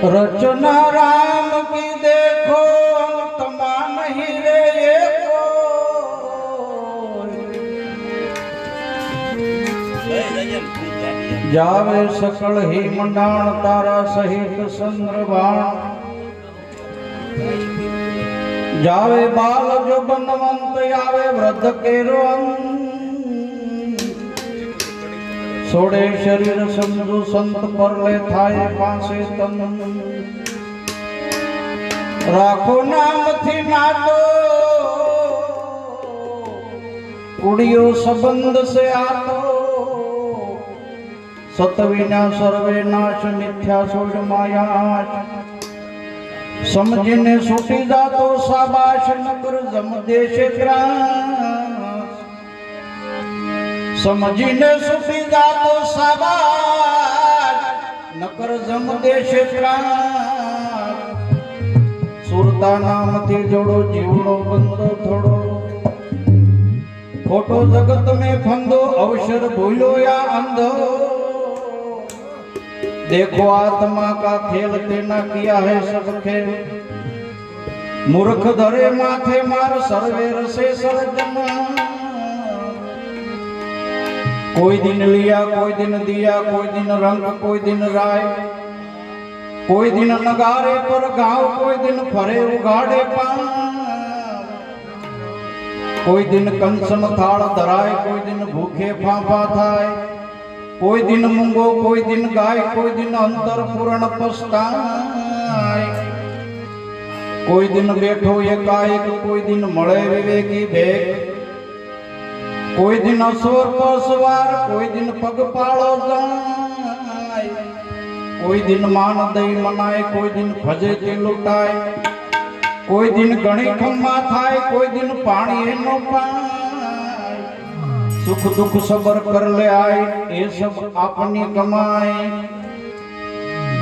रचना राम की देखो तमा नहीं रे एको जावे सकल ही मंडाण तारा सहित चंद्रबाण जावे बाल जो बनवंत आवे वृद्ध केरो सोड़े शरीर समझो संत पर ले थाए पासे तन राखो नाम थी नातो कुड़ियो संबंध से आतो सतविना सर्वे नाश मिथ्या सोड माया समझने छूटी जातो शाबाश नगर जम देशे समझीने सुखी जातो शाबाश नकर जम देशे सुरता नाम थी जोड़ो जीवनो बंदो थोड़ो खोटो जगत में फंदो अवसर भूलो या अंधो देखो आत्मा का खेल तेना किया है सब खेल मूर्ख धरे माथे मार सर्वे रसे सर्जन कोई दिन लिया कोई दिन दिया कोई दिन रंग कोई दिन राय कोई दिन नगारे पर गाँव कोई दिन फरे उगाड़े पान कोई दिन कंचन थाल धराए कोई दिन भूखे फांफा थाय कोई दिन मूंगो कोई दिन गाय कोई दिन अंतर पूर्ण पछताय कोई दिन बैठो एकाएक कोई दिन मळे विवेकी भेग कोई दिन असुर पर सवार कोई दिन पग पाड़ो जाय कोई दिन मान दई मनाए कोई दिन भजे ते लुटाए कोई दिन गणी खम्मा थाय कोई दिन पानी नो पाए सुख दुख सबर कर ले आए ये सब अपनी कमाए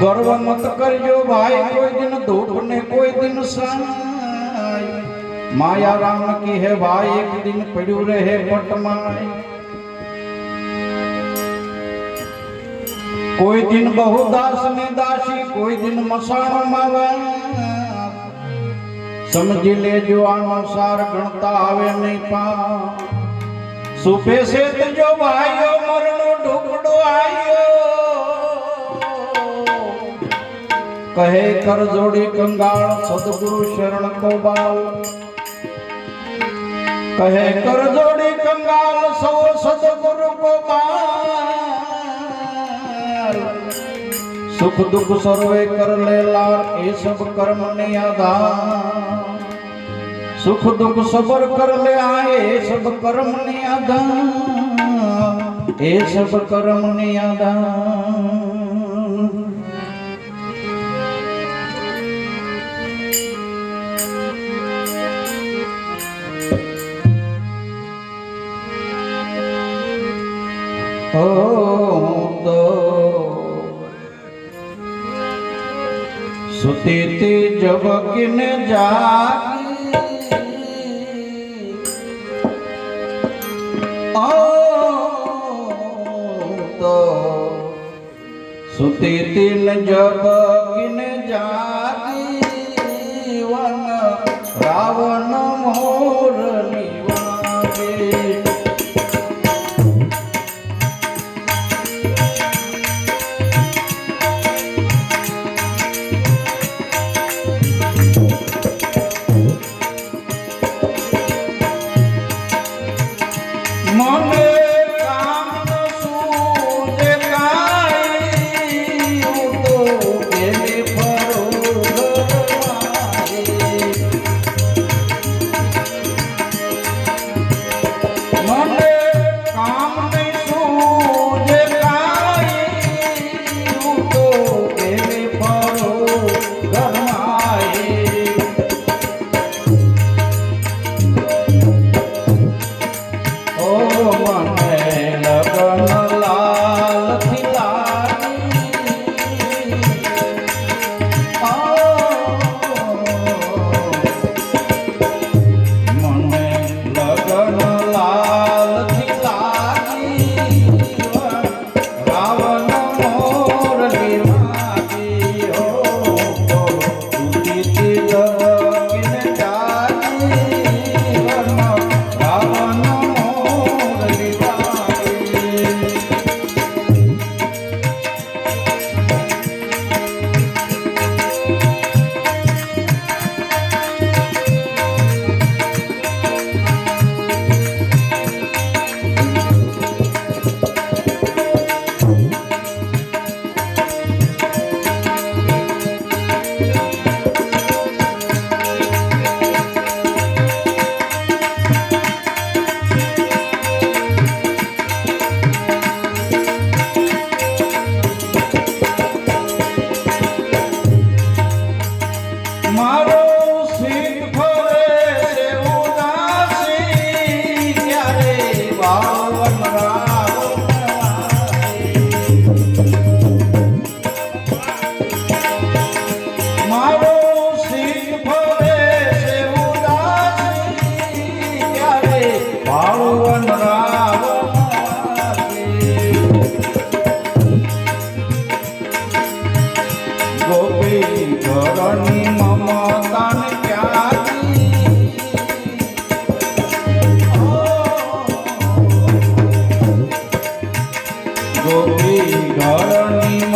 गर्व मत करजो भाई कोई दिन धूप ने कोई दिन साय माया राम की है भाई एक दिन पड़ू रहे पटमाए कोई दिन बहुदास ने दासी कोई दिन मसाणो मावा समझी ले जो अनुसार गणता आवे नहीं पा सुपे से जो भाइयो मरनो ढुकड़ो आयो कहे कर जोड़ी कंगाल सदगुरु शरण को बाल कहे कर जोड़ी कंगाल सो सदगुरु को बाल सुख दुख सर्वे कर ले लार ये सब कर्म नहीं आधार सुख दुख सबर कर ले आए ये सब कर्म नहीं आधार ये सब कर्म नहीं आधार तो सुती थी जब किन जागी तो सुती थी जब किन जागी वन रावण मोर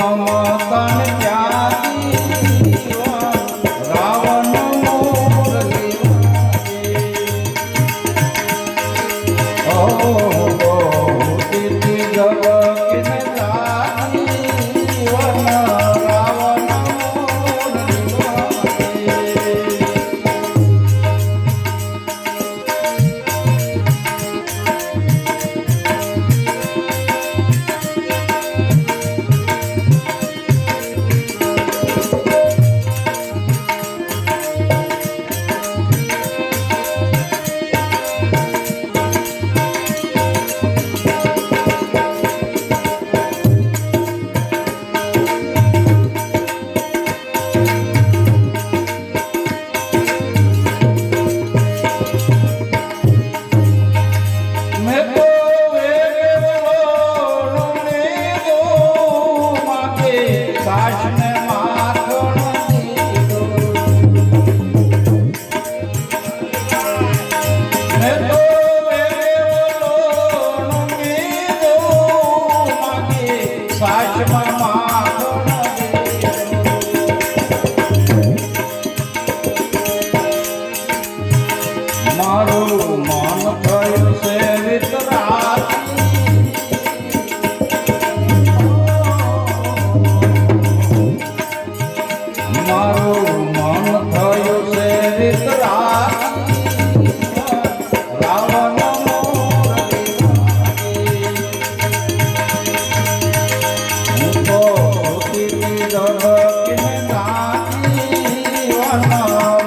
મમતા ને ત્યાગી રાવણ મુરલી ઓ તીર્થી જગત મારું મન થયું છે વિતરાગી મારું મન થયું છે વિતરાગી રાવણ હું તો સુખી જગતને નાખી રાવણ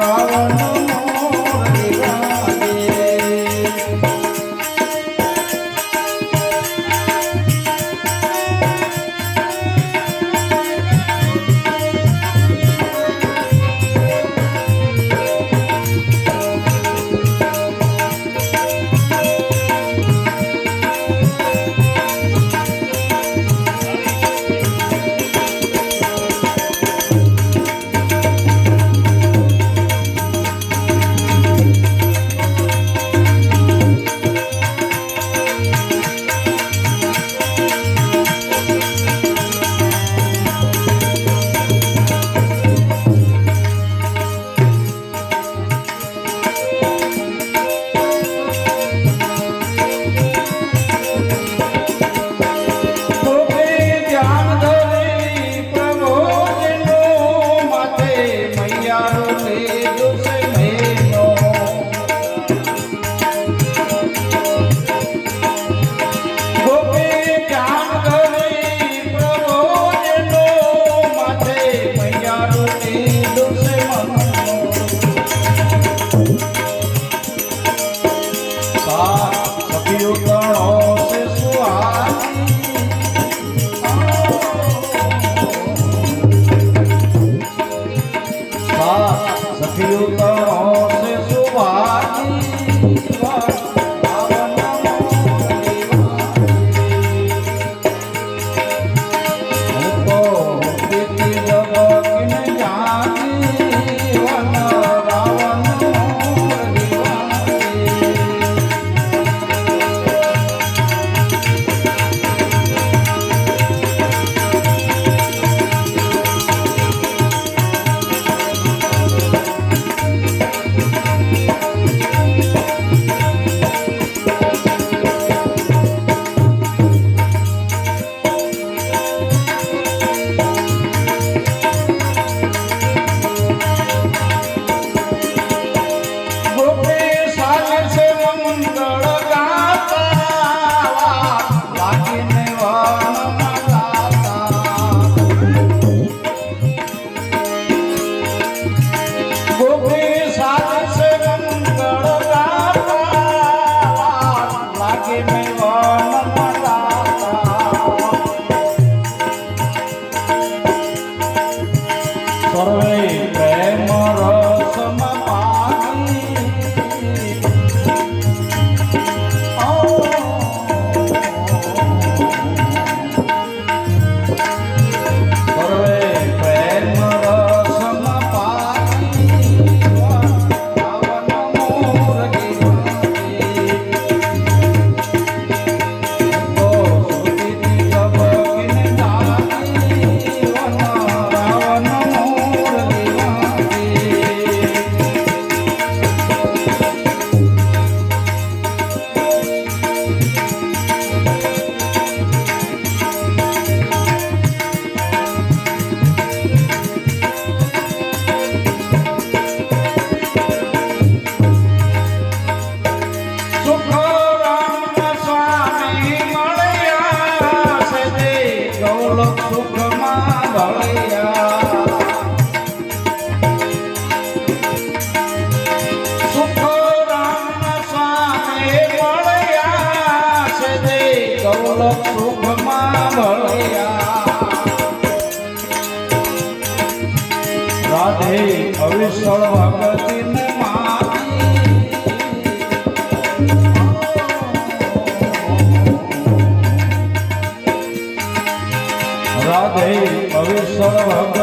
ભળિયા સુખ રામના સામે મળ્યા છે દે ગૌલક સુખમાં ભળિયા રાધે અવિસળ ભગતિને રાધે અવિસળ ભગત